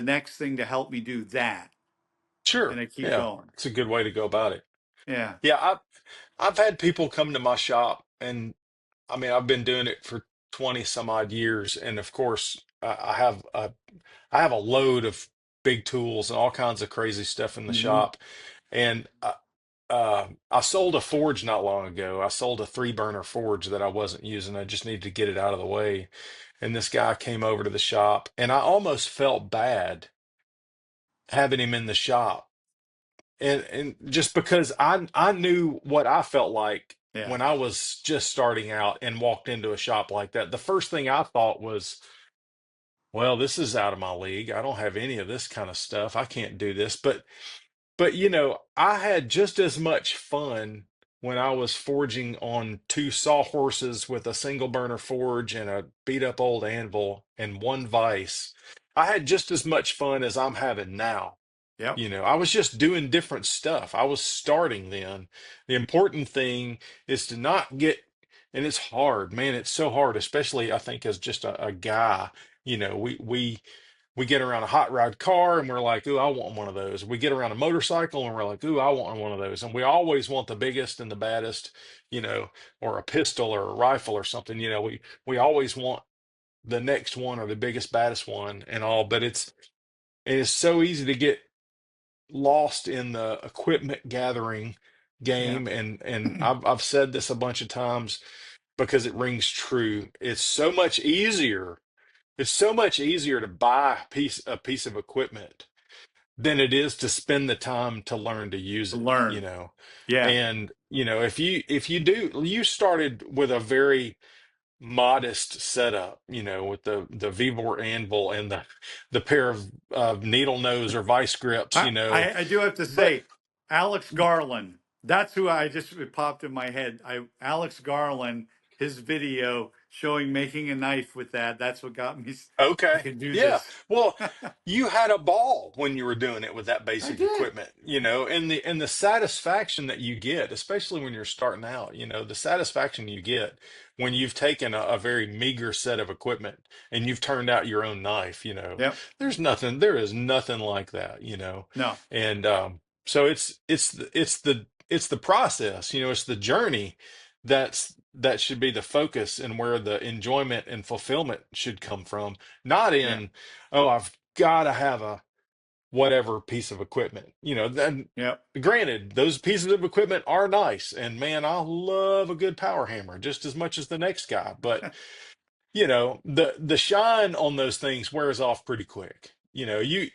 next thing to help me do that, and Sure. I keep Yeah, going. it's a good way to go about it. Yeah. Yeah, I've had people come to my shop, and I mean, I've been doing it for 20 some odd years, and of course, I have a load of big tools and all kinds of crazy stuff in the hmm shop. And I sold a forge not long ago. I sold a three burner forge that I wasn't using. I just needed to get it out of the way. And this guy came over to the shop, and I almost felt bad having him in the shop. And just because I knew what I felt like Yeah. when I was just starting out and walked into a shop like that. The first thing I thought was, well, this is out of my league. I don't have any of this kind of stuff. I can't do this. But I had just as much fun when I was forging on two sawhorses with a single burner forge and a beat up old anvil and one vise. I had just as much fun as I'm having now. Yep. I was just doing different stuff. I was starting then. The important thing is to not get, and it's hard, man. It's so hard, especially I think as just a guy. We get around a hot rod car and we're like, ooh, I want one of those. We get around a motorcycle and we're like, ooh, I want one of those. And we always want the biggest and the baddest, or a pistol or a rifle or something. We always want the next one or the biggest, baddest one and all. But it's so easy to get lost in the equipment gathering Yeah. game. And I've said this a bunch of times because it rings true. It's so much easier to buy a piece of equipment than it is to spend the time to learn to use To it, learn. Yeah. and if you started with a very modest setup, with the Vibor anvil and the pair of needle nose or vice grips, I do have to but say, Alex Garland. That's who I just, it popped in my head. Alex Garland. his video showing making a knife with that. That's what got me. I Okay. can do Yeah. this. Well, you had a ball when you were doing it with that I basic did. equipment, and the satisfaction that you get, especially when you're starting out, the satisfaction you get when you've taken a very meager set of equipment and you've turned out your own knife, Yep. there is nothing like that, No. and so it's the process, it's the journey that should be the focus and where the enjoyment and fulfillment should come from, not Yeah. in, oh, I've got to have a whatever piece of equipment. Then Yep. granted, those pieces of equipment are nice, and man, I love a good power hammer just as much as the next guy. But the shine on those things wears off pretty quick. You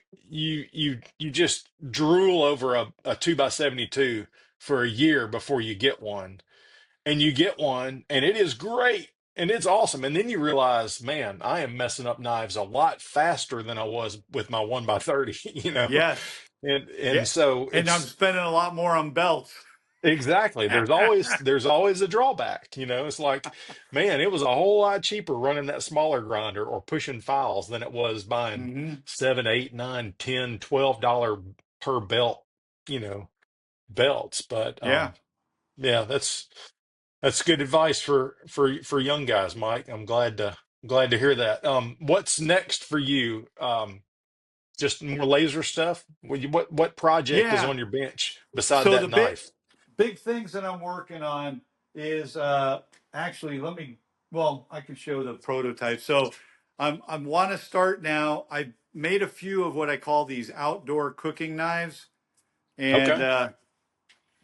just drool over a 2x72 for a year before you get one, and you get one and it is great and it's awesome, and then you realize, man, I am messing up knives a lot faster than I was with my 1x30. Yes. And Yeah. so And I'm it's spending a lot more on belts. exactly, there's always a drawback. It's like, man, it was a whole lot cheaper running that smaller grinder or pushing files than it was buying Hmm. 7, 8, 9, 10, $12 per belt, you know belts. But Yeah. yeah, that's good advice for young guys, Mike. I'm glad to hear that. What's next for you? Just more laser stuff? What project is Yeah. on your bench beside So that the big knife? big things that I'm working on is actually let me well, I can show the prototype. So I want to start now. I made a few of what I call these outdoor cooking knives. And Okay.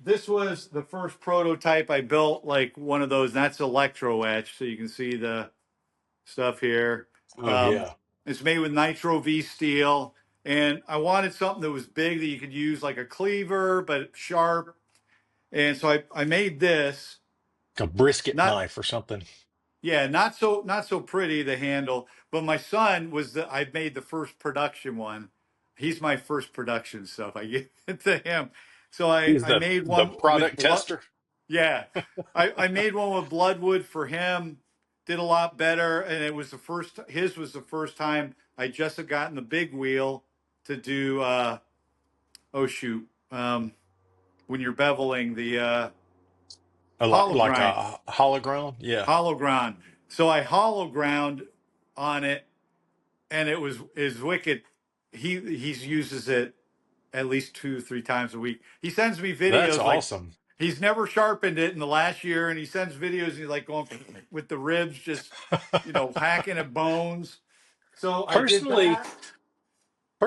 this was the first prototype I built, like one of those. That's electro etch, so you can see the stuff here. Oh Um, yeah. it's made with nitro V steel, and I wanted something that was big that you could use like a cleaver, but sharp. And so I made this. Like a brisket Not knife or something. Yeah, not so pretty the handle. But my son was the I made the first production one. He's my first production stuff. I give it to him. So He's I made the one with product blood. tester. Yeah, I made one with bloodwood for him. Did a lot better, and it was the first. His was the first time I just had gotten the big wheel to do. Oh shoot, when you're beveling the Like hollow a hologram. Yeah. hollow ground. So I hollow ground on it, and it was is wicked. He uses it at least 2 3 times a week. He sends me That's videos like awesome. he's never sharpened it in the last year, and he sends videos. And he's like going with the ribs, just hacking at bones. So I did Personally, that,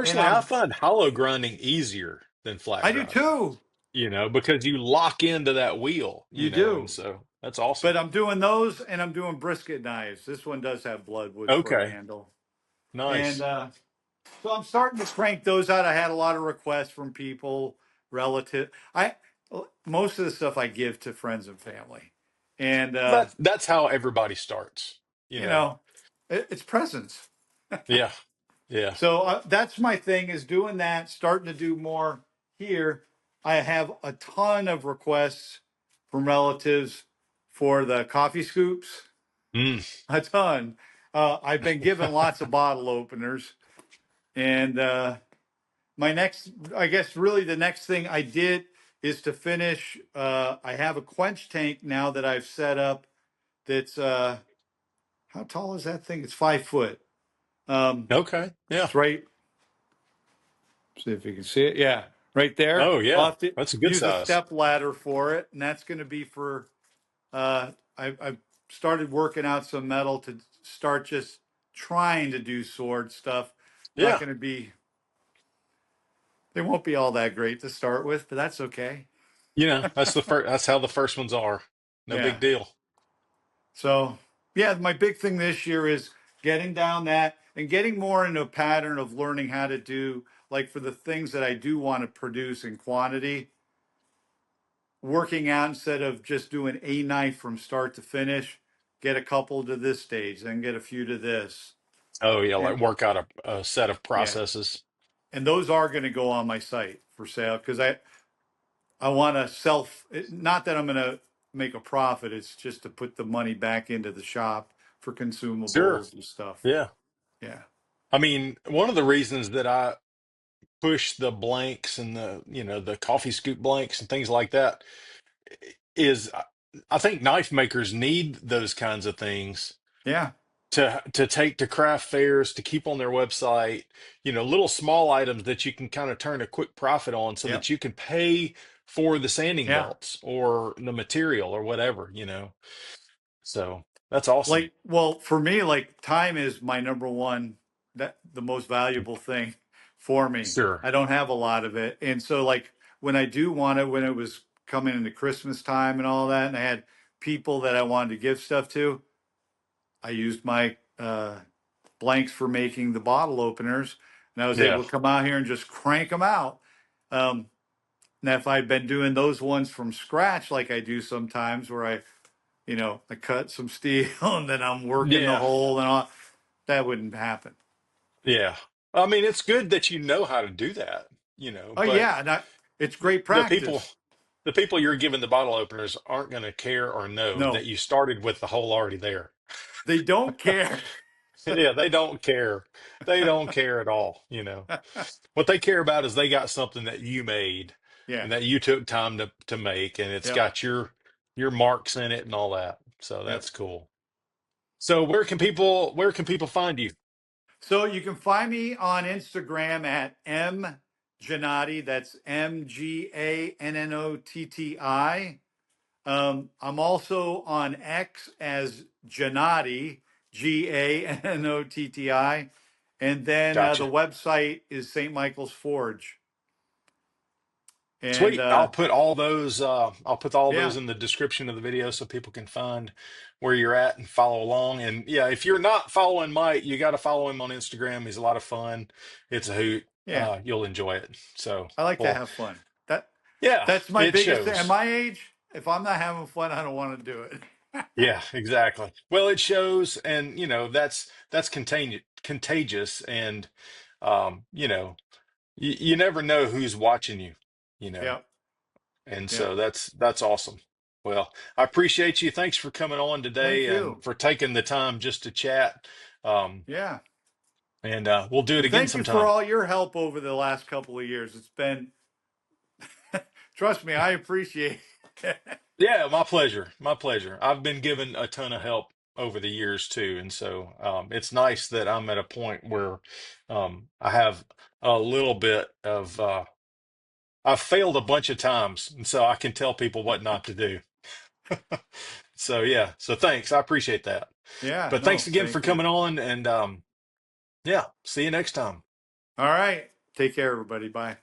and personally, I find hollow grinding easier than flat I do grinding. too. Because you lock into that wheel, You and do, so that's awesome. but I'm doing those, and I'm doing brisket knives. This one does have bloodwood for a Okay, handle, and nice. so I'm starting to crank those out. I had a lot of requests from people, relative. I Most of the stuff I give to friends and family, and That's how everybody starts, you you know. know, it's presents. Yeah, yeah. So that's my thing is doing that. Starting to do more here. I have a ton of requests from relatives for the coffee scoops. Mm, A ton. I've been given lots of bottle openers, and my next, I guess, really the next thing I did is to finish. I have a quench tank now that I've set up. That's how tall is that thing? It's 5 foot. Um, okay, yeah. it's right. See if you can see it. Yeah, right there. Oh I'll yeah, have to that's a good use a size. step ladder for it, and that's going to be for. I've started working out some metal to start just trying to do sword stuff. Not Yeah, going to be. They won't be all that great to start with, but that's okay. that's how the first ones are. No Yeah. big deal. So, yeah, my big thing this year is getting down that and getting more into a pattern of learning how to do, like for the things that I do want to produce in quantity, working out instead of just doing a knife from start to finish, get a couple to this stage, then get a few to this. Oh yeah, like And work out a set of yeah, processes. and those are going to go on my site for sale because I want to self, not that I'm going to make a profit. It's just to put the money back into the shop for Sure. consumables and stuff. Yeah. Yeah. I mean, one of the reasons that I push the blanks and the coffee scoop blanks and things like that is I think knife makers need those kinds of things Yeah. to take to craft fairs to keep on their website, little small items that you can kind of turn a quick profit on so Yep. that you can pay for the sanding Yeah. belts or the material or whatever. So that's awesome. Like, well, for me, like time is my number one, that the most valuable thing for me. Sure. I don't have a lot of it. And so like when I do want it, when it was coming into Christmas time and all that, and I had people that I wanted to give stuff to, I used my blanks for making the bottle openers, and I was Yeah. able to come out here and just crank them out. Um, Now, if I'd been doing those ones from scratch, like I do sometimes, where I cut some steel and then I'm working the Yeah. hole and all, that wouldn't happen. Yeah. I mean, it's good that you know how to do that, Oh but yeah, and it's great the people practice. the people you're giving the bottle openers aren't going to care or know that No, you started with the hole already there. they don't care. Yeah, they don't care. They don't care at all. What they care about is they got something that you made Yeah, and that you took time to make, and it's yep, got your marks in it and all that. So yep. that's cool. So where can people find you? So you can find me on Instagram at M Ganotti. That's Mgannotti. I'm also on X as Ganotti, Gannotti. And then the Gotcha. website is St. Michael's Forge. And Sweet. I'll put all those yeah, in the description of the video so people can find where you're at and follow along. And yeah, if you're not following Mike, you got to follow him on Instagram. He's a lot of fun. It's a hoot. yeah, You'll enjoy it. So, I like to well, have fun. That yeah, that's my it biggest thing. At shows. my age, if I'm not having fun, I don't want to do it. Yeah, exactly. Well, it shows, and that's contagious, and you never know who's watching you know. Yeah, And yeah. so that's awesome. Well, I appreciate you. Thanks for coming on Thank today and you. for taking the time just to chat. Um, Yeah. and we'll do it And again thank you for sometime. all your help over the last couple of years. It's been, trust me, I appreciate it. Yeah, my pleasure. My pleasure. I've been given a ton of help over the years too, and so it's nice that I'm at a point where I have a little bit of. I've failed a bunch of times, and so I can tell people what not to do. So yeah, so thanks. I appreciate that. Yeah, But thanks no, again for thank you. coming on, and yeah, see you next time. All right. Take care, everybody. Bye.